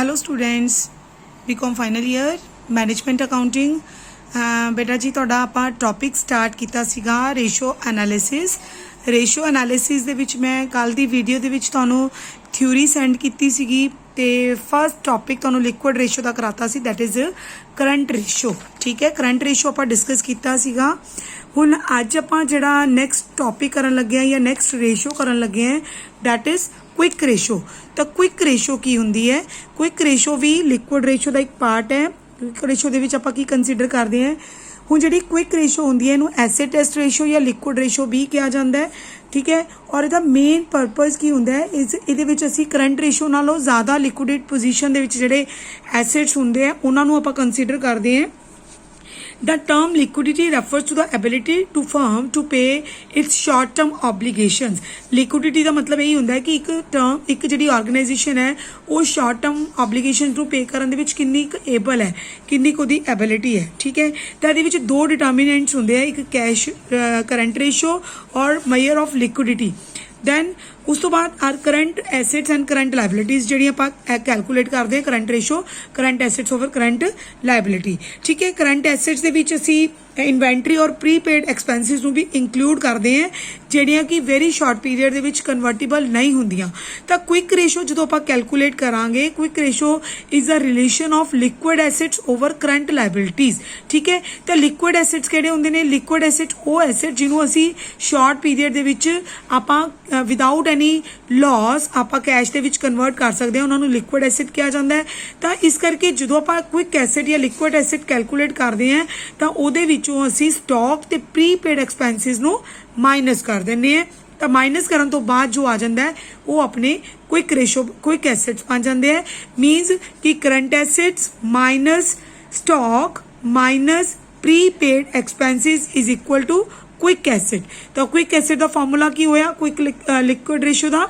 Hello students BCom final year management accounting बेटा जी तुहाडा आपां टॉपिक स्टार्ट कीता सीगा रेशो एनालिसिस दे विच मैं कल दी वीडियो दे विच तुहानूं थ्योरी सेंड कीती सीगी ते फर्स्ट टॉपिक तुहानूं लिक्विड रेशो दा कराता see that is current ratio. ठीक है, करंट रेशो आपां डिस्कस कीता सीगा। हुण अज आपां जिहड़ा नैक्सट टॉपिक करन लगे हैं या नैक्सट रेशो करन लगे हैं दैट इज़ क्विक रेशो। तो क्विक रेशो की हुंदी है? क्विक रेशो भी लिक्विड रेशो का एक पार्ट है। क्विक रेशो दे विच आपां की कंसीडर करते हैं हुण जिहड़ी क्विक रेशो हुंदी है इहनूं एसिड टेस्ट रेशो या लिक्विड रेशो भी कहा जाता है। ठीक है, और इहदा मेन पर्पज़ की हुंदा है इहदे विच असीं करंट रेशो नालों ज़्यादा लिक्विडेट पोजीशन दे विच जिहड़े एसिड्स हुंदे हैं उहनां नूं आपां कंसीडर करते हैं। The term liquidity refers to the ability to firm to pay its short term obligations. Liquidity का मतलब यही होता है कि एक जिहड़ी ऑर्गेनाइजेशन है वो शॉर्ट टर्म ऑब्लीगेशन टू पे करन दे विच किन्नी एबल है, किन्नी कोदी एबिलिटी है। ठीक है, तो इहदे विच दो डिटर्मिनेंट्स होंदे हैं, एक कैश करंट रेशो और मेजर ऑफ लिक्विडिटी। दैन उस तो बाद are current assets and current liabilities जिहड़ियां आपां कैलकुलेट करते हैं current ratio current assets over current liability. ठीक है, करंट एसेट्स दे विच असीं इन्वेंटरी और प्रीपेड एक्सपेंसिस भी इंक्लूड करते हैं जिहड़ियां कि वेरी शॉर्ट पीरियड दे विच कन्वर्टेबल नहीं होंदियां। तो क्विक रेशो जो आपां कैलकुलेट करांगे, quick ratio is a relation of liquid assets over current liabilities. ठीक है, तो लिक्विड एसेट्स किहड़े हुंदे ने? लिक्विड एसेट वो एसेट जिन्हों असीं शॉर्ट पीरियड दे विच आपां विदाउट एनी लॉस आपां कैश दे विच कन्वर्ट कर सकते हैं, उन्होंने लिक्विड एसेट कहा जाता है। तो इस करके जो आपां क्विक एसेट या लिक्विड एसेट कैलकुलेट करते हैं तो उहदे विचों असीं स्टॉक ते प्रीपेड एक्सपेंसिस नूं माइनस कर दिंदे हैं। तो माइनस करन तो बाद जो आ जाता है वो अपने क्विक रेशो क्विक एसेट्स बन जाते हैं। मीनस कि current assets minus stock minus prepaid expenses is equal to quick asset. तो क्विक एसेट का फॉर्मूला की होया? क्विक लिक्विड रेशो का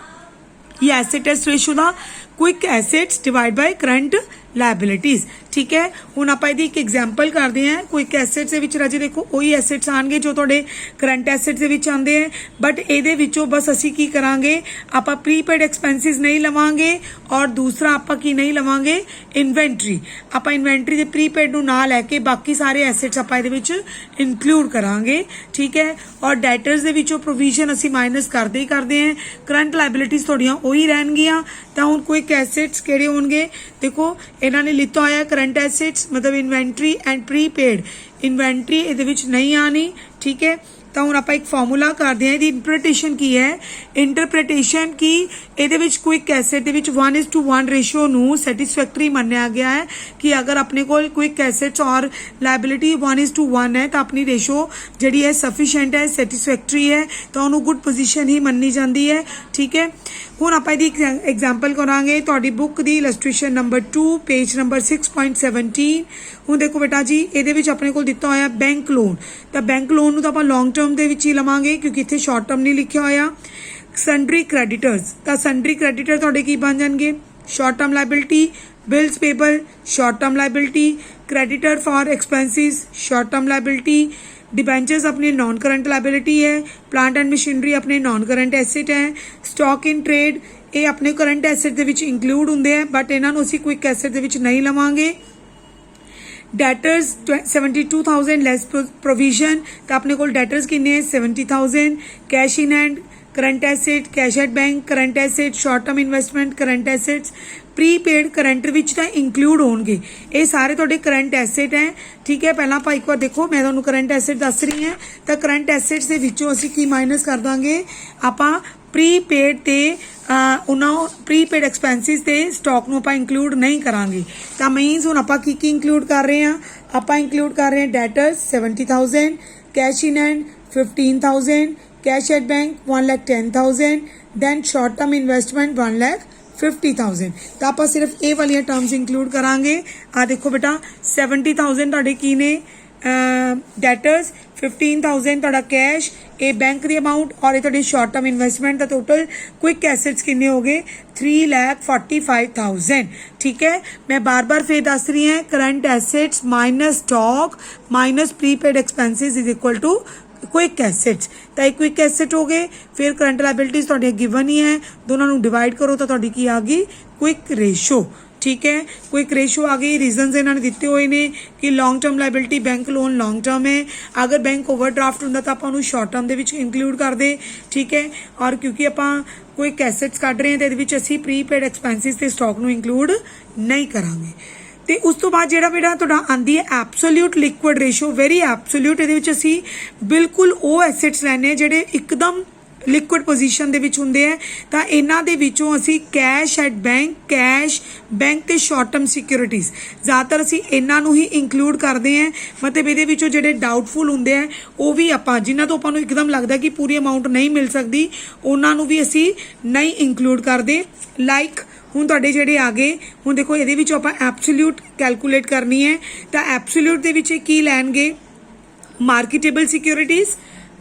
या एसिड टेस्ट रेशो का quick assets divide by current liabilities. ठीक है, हुण आपां इहदी एक एग्जाम्पल करते हैं। क्विक एसेट्स दे विच राजे देखो वही एसेट्स आएंगे जो तुहाडे करंट एसेट्स दे विच आंदे हैं, बट इहदे विचों बस असीं की करांगे, आपां प्रीपेड एक्सपेंसिस नहीं लवांगे और दूसरा आपां की नहीं लवांगे इन्वेंटरी। आपां इन्वेंटरी दे प्रीपेड नूं ना लैके बाकी सारे एसेट्स आपां इहदे विच इंक्लूड करांगे। ठीक है, और डेटर्स दे विचों प्रोविजन असीं माइनस करते ही करते हैं। करंट लाइबिलिटीज़ तुहाडियां उही रहणगीਆਂ। तो हुण क्विक एसेट्स किहड़े होणगे? देखो इन्होंने लिता होया करंट एसेट्स मतलब इन्वेंटरी एंड प्रीपेड। इन्वेंटरी इहदे विच नहीं आनी। ठीक है, तो हुण आपां एक फॉर्मूला करते हैं। इंटरप्रिटेशन की है? इंटरप्रिटेशन की इहदे विच क्विक एसेट दे विच 1:1 रेशो नूं सैटिस्फैक्टरी मन्निया गया है कि अगर अपने को क्विक एसेट्स और लाइबिलिटी 1:1 है तो अपनी रेशो जिहड़ी है सफिशिएंट है, सैटिस्फैक्टरी है, तो उन्होंने गुड पोजीशन ही मन्नी जाती है। ठीक है, हुण आपां इहदी एग्जाम्पल करांगे। तुहाडी बुक दी इलस्ट्रेशन नंबर 2 पेज नंबर 6.17। हुण देखो बेटा जी इहदे विच अपने कोल दिता होया बैंक लोन। तो बैंक लोन नूं तां आपां लॉन्ग टर्म दे विच ही लवांगे क्योंकि इत्थे शॉर्ट टर्म नहीं लिखिया होया। सन्ड्री क्रेडिटर्स, तो सन्ड्री क्रेडिटर तुहाडे की बन जाणगे? Short term liability. Bills payable short term liability. Creditor for expenses short term liability. Debentures अपने नॉन करंट लाइबिलिटी है। प्लांट एंड मशीनरी अपने नॉन करंट एसेट है। स्टॉक इन ट्रेड ये अपने करंट एसेट दे विच इंक्लूड होंदे हैं बट इन्हां नूं असीं क्विक एसेट दे विच नहीं लवांगे। डेटर्स 72,000 लैस प्रोविजन, तो अपने कोल डेटर्स किन्ने 70,000। Cash in hand current asset, cash at bank current asset, short term investment current assets, prepaid current which तां इंक्लूड होणगे। ये सारे तुहाडे करंट एसेट हैं। ठीक है, पहला आपां एक बार देखो मैं तुहानूं करंट एसेट दस रही हैं। तो करंट एसेट्स दे विचों असीं की माइनस कर दांगे? आपां प्रीपेड ते उन्होंने प्रीपेड एक्सपेंसिस ते स्टॉक नूं आपां इंक्लूड नहीं करांगे। तो मीनस हुण आपां की इंक्लूड कर रहे हैं? आपां इंक्लूड कर रहे हैं debtors 70,000, cash in hand 15,000, cash at bank 1,10,000, then short term investment 1,50,000। तो आप सिर्फ ए वाली टर्म्स इंक्लूड करांगे। आ देखो बेटा 70,000 तुहाडे की ने डेटर्स, 15,000 तुहाडा cash, A bank the amount और ये शॉर्ट टर्म इन्वेस्टमेंट का टोटल क्विक एसेट्स किन्ने हो गए? 3,45,000। ठीक है, मैं बार बार फिर दस रही हैं current assets minus stock minus prepaid expenses is equal to quick assets. तो एक क्विक एसेट हो गए, फिर करंट लाइबिलिटीज तुहाडे गिवन ही है, दोनों डिवाइड करो तो तुहाडी की आ गई क्विक रेशो। ठीक है। क्विक रेशो आ गई, रीजनस इन्होंने दिते हुए ने कि long term liability bank loan long term है, अगर बैंक ओवरड्राफ्ट होंदा तां आपां नूं शॉर्ट टर्म दे विच इंक्लूड करदे, ठीक है। और क्योंकि आपां कोई एसेट्स कढ रहे हैं तो इहदे विच असीं प्रीपेड एक्सपेंसिस ते स्टॉक नूं इंक्लूड नहीं करांगे। तो उस तो बाद जिहड़ा बेटा तुहाडा आंदी है absolute liquid ratio, very absolute, इहदे विच असीं बिल्कुल वो एसेट्स लैने जिहड़े एकदम लिक्विड पोजीशन दे विच हुंदे है, तां इन्हां दे विचों असीं cash at bank, cash bank ते शॉर्ट टर्म सिक्योरिटीज़ ज़्यादातर असीं इन्हां नूं ही इंक्लूड करदे हैं। मतलब इहदे विचों जिहड़े डाउटफुल हुंदे हैं वो भी आपां जिन्हां तो आपां नूं एकदम लगदा कि पूरी अमाउंट नहीं मिल सकदी, उन्हां नूं भी असीं नहीं इंक्लूड करदे। लाइक हुण तुहाडे जिहड़े आ गए, हुण देखो इहदे विच आपां एब्सोल्यूट कैलकुलेट करनी है, तां एब्सोल्यूट दे विच की लैणगे marketable securities,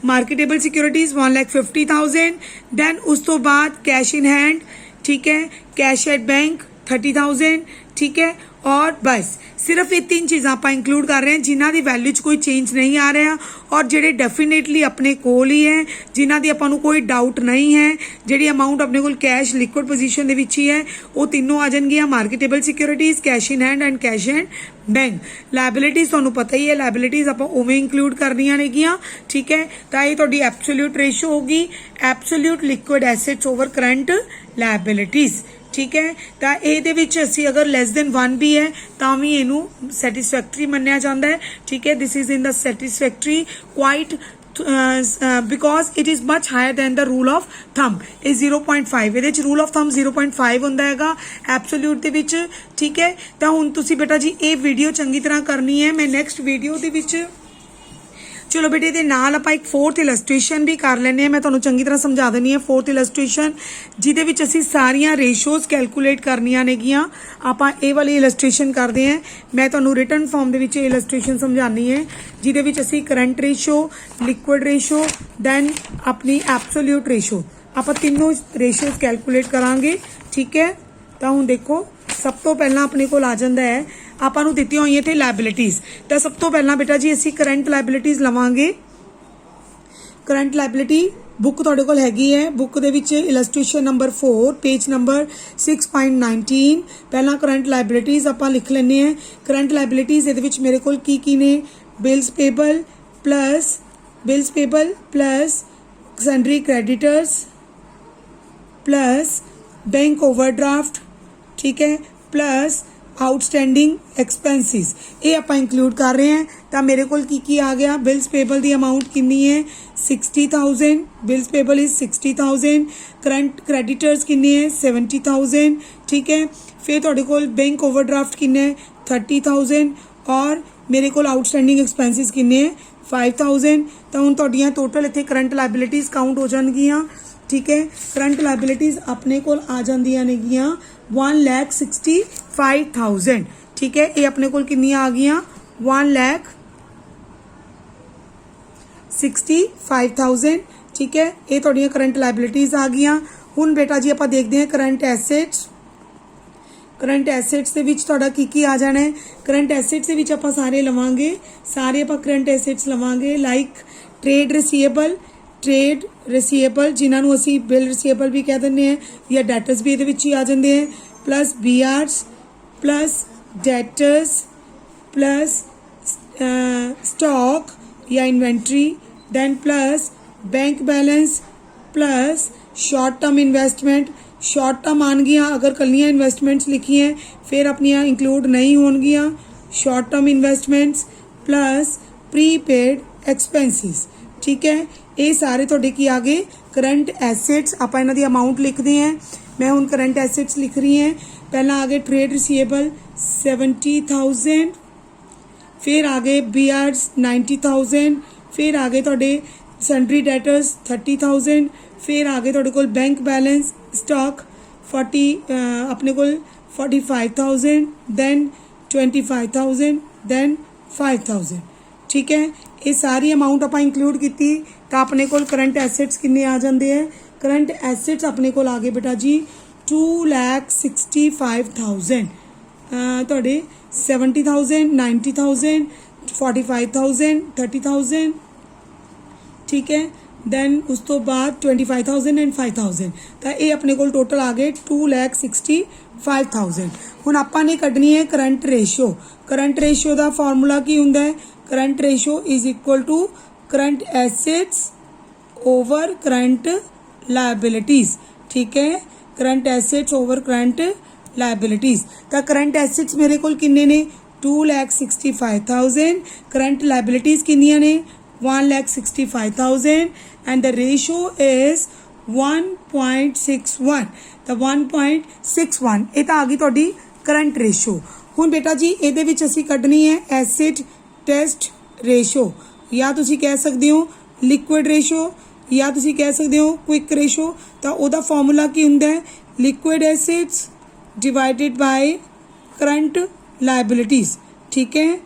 marketable securities 1,50,000, then उस तो बाद कैश इन हैंड, ठीक है, कैश एट बैंक 30,000, ठीक है। और बस सिर्फ ये 3 चीज़ां आप इंक्लूड कर रहे हैं जिन्हां दी वैल्यू 'च कोई चेंज नहीं आ रहा और जिहड़े डेफिनेटली अपने कोल ही है, जिन्हां दी आपां नूं कोई डाउट नहीं है, जिहड़ी अमाउंट अपने कोल कैश लिक्विड पोजीशन दे विच ही है, वो तीनों आ जाणगियां marketable securities, cash in hand and cash and bank. Liabilities तुहानूं पता ही है, लाइबिलिटीज़ आपां उवें इंक्लूड करनियां नेगियां, ठीक है। तां ये तुहाडी एब्सोल्यूट रेशो होगी, absolute liquid assets over current liabilities, ठीक है। तो ये असी अगर लैस देन 1 भी है तो भी इनू सैटिस्फैक्टरी मन्निया जाता है, ठीक है। This is in the satisfactory quite because it is much higher than the rule of thumb is 0.5, ये रूल ऑफ थंब 0.5 होंदा हैगा एब्सोल्यूट दे विच, ठीक है। तो हुण तुसी बेटा जी ये वीडियो चंगी तरह करनी है। मैं नैक्सट वीडियो दे विच चलो बेटे ये नाल आपां एक 4th इलस्ट्रेशन भी कर लैने, मैं तुहानूं चंगी तरह समझा देनी है 4th इलस्ट्रेशन, जिहदे विच असीं सारियां रेशोज़ कैलकुलेट करनियां नेगियां। आपां ये वाली इलस्ट्रेशन करते हैं, मैं तुहानूं रिटन फॉर्म दे विच इलस्ट्रेशन समझानी है, जिहदे विच असीं current ratio, liquid ratio, then अपनी एब्सोल्यूट रेशो, आपां तीनों रेशोज़ कैलकुलेट करांगे, ठीक है। तो हुण देखो सब तो पहला अपने कोल आ जांदा है आपां नूं दित्तियां होईयां ते लाइबिलिटीज़, तो सब तो पहला बेटा जी असीं करंट लाइबिलिटीज़ लवांगे। करंट लाइबिलिटी बुक तुहाडे कोल हैगी है, बुक दे विच इलस्ट्रेशन नंबर 4 पेज नंबर 6.19 पहला करंट लाइबिलिटीज़ आपां लिख लैने हैं। करंट लाइबिलिटीज़ इहदे विच मेरे कोल की ने bills payable plus sundry creditors plus bank overdraft, ठीक है, प्लस आउटस्टैंडिंग एक्सपेंसिस, ये आप इंक्लूड कर रहे हैं। तो मेरे को की आ गया बिल्स पेबल की अमाउंट कितनी है 60,000, bills payable is 60,000, current creditors किन्ने है 70,000, ठीक है। फिर तुहाडे कोल बैंक ओवरड्राफ्ट किन्ने 30,000 और मेरे को आउटस्टैंडिंग एक्सपेंसिस किन्ने 5,000। तो हुण तुहाडियां टोटल इत्थे करंट लाइबिलिटीज़ काउंट हो जाणगियां, ठीक है। करंट लाइबिलिटीज़ अपने कोल आ जांदियां नेगियां 1,65,000, ठीक है। ये अपने कोल कितनी आ गई 1,65,000, ठीक है। ये थोड़ी करंट लाइबिलिटीज़ आ गई। हुण बेटा जी आप देखते हैं करंट एसेट्स, करंट एसेट्स के विच तुहाडा की आ जाना है। करंट एसेट्स के विच आपां सारे लवांगे, सारे आपां करंट एसेट्स लवांगे लाइक ट्रेड रिसीएबल जिन्होंने असी बिल रिसीएबल भी कह दें या डेटर्स भी ये ही आ जाते हैं, plus BRs plus debtors plus stock या inventory, then plus bank balance plus short term investment. Short term आनगियां अगर कलियां इन्वेस्टमेंट्स लिखी हैं फिर अपनियां इंक्लूड नहीं होनगियां। Short term investments plus prepaid expenses, ठीक है। ये सारे थोड़े की आ गए करंट एसेट्स। आप इन्हां दी अमाउंट लिखते हैं, मैं हुण करंट एसेट्स लिख रही हैं। पहला आ गए ट्रेड रिसीएबल 70,000, फिर आ गए BRs 90,000, फिर आ गए थोड़े सन्ड्री डेटर्स 30,000, फिर आ गए थोड़े कोल बैंक बैलेंस स्टॉक 40 अपने कोल 45,000, दैन 25,000, दैन 5,000, ठीक है। ये सारी अमाउंट आप इंक्लूड की तो अपने कोल करंट एसेट्स किन्ने आ जाते हैं। करंट एसेट्स अपने कोल आ गए बेटा जी 2,65,000, थोड़े 70,000, 90,000, 45,000, 30,000, ठीक है, ਦੈਨ ਉਸ ਤੋਂ ਬਾਅਦ 25000 ਐਂਡ 5000 ਤਾਂ ਇਹ ਆਪਣੇ ਕੋਲ ਟੋਟਲ ਆ ਗਏ 2,65,000। ਹੁਣ ਆਪਾਂ ਨੇ ਕੱਢਣੀ ਹੈ ਕਰੰਟ ਰੇਸ਼ੋ। ਕਰੰਟ ਰੇਸ਼ੋ ਦਾ ਫਾਰਮੂਲਾ ਕੀ ਹੁੰਦਾ ਹੈ? Current ratio is equal to current assets over current liabilities. ਠੀਕ ਹੈ, current assets over current liabilities. ਤਾਂ ਕਰੰਟ ਐਸੈਟਸ ਮੇਰੇ ਕੋਲ ਕਿੰਨੇ ਨੇ? 2,65,000। ਕਰੰਟ ਲਾਇਬਿਲਿਟੀਜ਼ ਕਿੰਨੀਆਂ ਨੇ? 1,65,000 and the ratio is 1.61। ਤਾਂ 1.61 ਇਹ ਤਾਂ ਆ ਗਈ ਤੁਹਾਡੀ ਕਰੰਟ ਰੇਸ਼ੋ। ਹੁਣ ਬੇਟਾ ਜੀ ਇਹਦੇ ਵਿੱਚ ਅਸੀਂ ਕੱਢਣੀ ਹੈ ਐਸਿਡ ਟੈਸਟ ਰੇਸ਼ੋ, ਜਾਂ ਤੁਸੀਂ ਕਹਿ ਸਕਦੇ ਹੋ ਲਿਕੁਇਡ ਰੇਸ਼ੋ, ਜਾਂ ਤੁਸੀਂ ਕਹਿ ਸਕਦੇ ਹੋ ਕੁਇਕ ਰੇਸ਼ੋ। ਤਾਂ ਉਹਦਾ ਫਾਰਮੂਲਾ ਕੀ ਹੁੰਦਾ ਹੈ? Liquid assets divided by current liabilities. ਠੀਕ ਹੈ,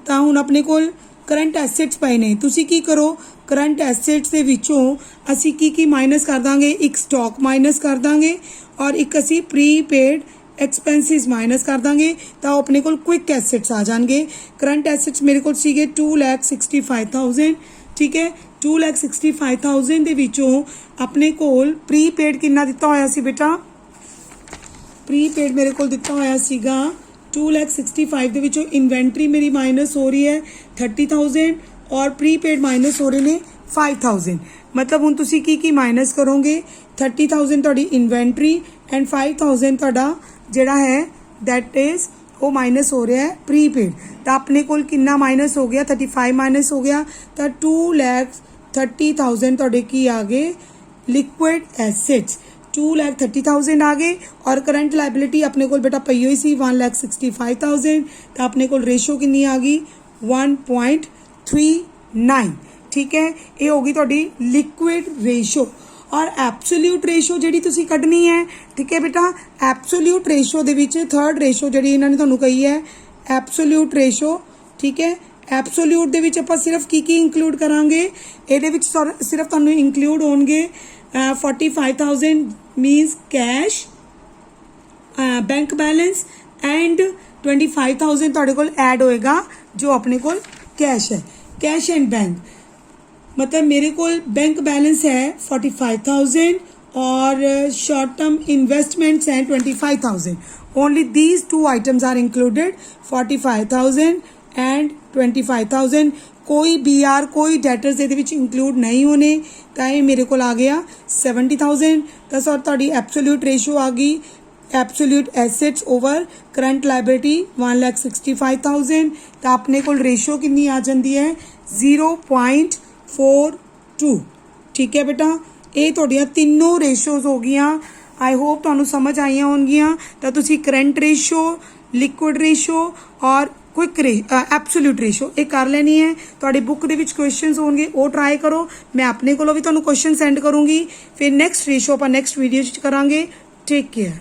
ਤਾਂ ਹੁਣ ਆਪਣੇ ਕੋਲ ਕਰੰਟ ਐਸੈਟਸ ਪਏ ਨੇ। ਤੁਸੀਂ ਕੀ ਕਰੋ, ਕਰੰਟ ਐਸੈਟਸ ਦੇ ਵਿੱਚੋਂ ਅਸੀਂ ਕੀ ਮਾਈਨਸ ਕਰ ਦਾਂਗੇ? ਇੱਕ ਸਟਾਕ ਮਾਈਨਸ ਕਰ ਦਾਂਗੇ ਔਰ ਇੱਕ ਅਸੀਂ ਪ੍ਰੀਪੇਡ ਐਕਸਪੈਂਸਿਸ ਮਾਈਨਸ ਕਰ ਦਾਂਗੇ, ਤਾਂ ਉਹ ਆਪਣੇ ਕੋਲ ਕੁਇਕ ਐਸੈਟਸ ਆ ਜਾਣਗੇ। ਕਰੰਟ ਐਸੈਟਸ ਮੇਰੇ ਕੋਲ ਸੀਗੇ 2,65,000। ਠੀਕ ਹੈ, 2,65,000 ਦੇ ਵਿੱਚੋਂ ਆਪਣੇ ਕੋਲ ਪ੍ਰੀਪੇਡ ਕਿੰਨਾ ਦਿੱਤਾ ਹੋਇਆ ਸੀ ਬੇਟਾ? ਪ੍ਰੀਪੇਡ ਮੇਰੇ ਕੋਲ ਦਿੱਤਾ ਹੋਇਆ ਸੀਗਾ 2,65,000 ਦੇ ਵਿੱਚੋਂ ਇਨਵੈਂਟਰੀ ਮੇਰੀ ਮਾਈਨਸ ਹੋ ਰਹੀ ਹੈ 30,000 ਔਰ ਪ੍ਰੀਪੇਡ ਮਾਈਨਸ ਹੋ ਰਹੇ ਨੇ 5,000। ਮਤਲਬ ਹੁਣ ਤੁਸੀਂ ਕੀ ਮਾਈਨਸ ਕਰੋਗੇ? 30,000 ਤੁਹਾਡੀ ਇਨਵੈਂਟਰੀ ਐਂਡ 5,000 ਤੁਹਾਡਾ ਜਿਹੜਾ ਹੈ ਦੈਟ ਇਜ਼ ਉਹ ਮਾਈਨਸ ਹੋ ਰਿਹਾ ਹੈ ਪ੍ਰੀਪੇਡ। ਤਾਂ ਆਪਣੇ ਕੋਲ ਕਿੰਨਾ ਮਾਈਨਸ ਹੋ ਗਿਆ? 35 ਮਾਈਨਸ ਹੋ ਗਿਆ। ਤਾਂ 2,30,000 ਤੁਹਾਡੇ ਕੀ ਆ ਗਏ? ਲਿਕੁਇਡ ਐਸਿਡਸ 2,30,000 ਆ ਗਏ। ਔਰ ਕਰੰਟ ਲਾਇਬਿਲਿਟੀ ਆਪਣੇ ਕੋਲ ਬੇਟਾ ਪਈ ਹੋਈ ਸੀ 1,65,000। ਤਾਂ ਆਪਣੇ ਕੋਲ ਰੇਸ਼ੋ ਕਿੰਨੀ ਆ ਗਈ? 1.39। ਠੀਕ ਹੈ, ਇਹ ਹੋ ਗਈ ਤੁਹਾਡੀ ਲਿਕੁਇਡ ਰੇਸ਼ੋ। ਔਰ ਐਬਸੋਲਿਊਟ ਰੇਸ਼ੋ ਜਿਹੜੀ ਤੁਸੀਂ ਕੱਢਣੀ ਹੈ, ਠੀਕ ਹੈ ਬੇਟਾ, ਐਬਸੋਲਿਊਟ ਰੇਸ਼ੋ ਦੇ ਵਿੱਚ ਥਰਡ ਰੇਸ਼ੋ ਜਿਹੜੀ ਇਹਨਾਂ ਨੇ ਤੁਹਾਨੂੰ ਕਹੀ ਹੈ ਐਬਸੋਲਿਊਟ ਰੇਸ਼ੋ। ਠੀਕ ਹੈ, ਐਬਸੋਲਿਊਟ ਦੇ ਵਿੱਚ ਆਪਾਂ ਸਿਰਫ ਕੀ ਇਨਕਲੂਡ ਕਰਾਂਗੇ? ਇਹਦੇ ਵਿੱਚ ਸਿਰਫ ਤੁਹਾਨੂੰ ਇਨਕਲੂਡ ਹੋਣਗੇ 45,000 means cash bank balance and 25,000 ਤੁਹਾਡੇ ਕੋਲ ਐਡ ਹੋਏਗਾ ਜੋ ਆਪਣੇ ਕੋਲ कैश है, कैश एंड बैंक। मतलब मेरे को बैंक बैलेंस है 45,000 और शॉर्ट टर्म इन्वेस्टमेंट्स हैं 25,000। Only these two items are included, 45,000 and 25,000। कोई BR कोई डेटर्स ये इंक्लूड नहीं होने, तो ये मेरे को आ गया 70,000। तो सर तुहाडी एब्सोल्यूट रेशो आ गई absolute assets over current liability 1,65,000। तो अपने को रेशो कितनी आ जाती है 0.42। ठीक है बेटा, ये तुहाडियां तीनों रेशोज हो गई। आई होप तुहानू समझ आई होंगियां। तो तुसी करंट रेशो, लिक्विड रेशो और क्विक एब्सोल्यूट रेशो ये कर लेनी है। तुहाडी बुक दे विच क्वेश्चंस होंगे वो ट्राई करो। मैं अपने कोलों भी तुहानू क्वेश्चन सेंड करूँगी। फिर नैक्सट रेशो आपां नैक्सट वीडियो च करांगे। Take care.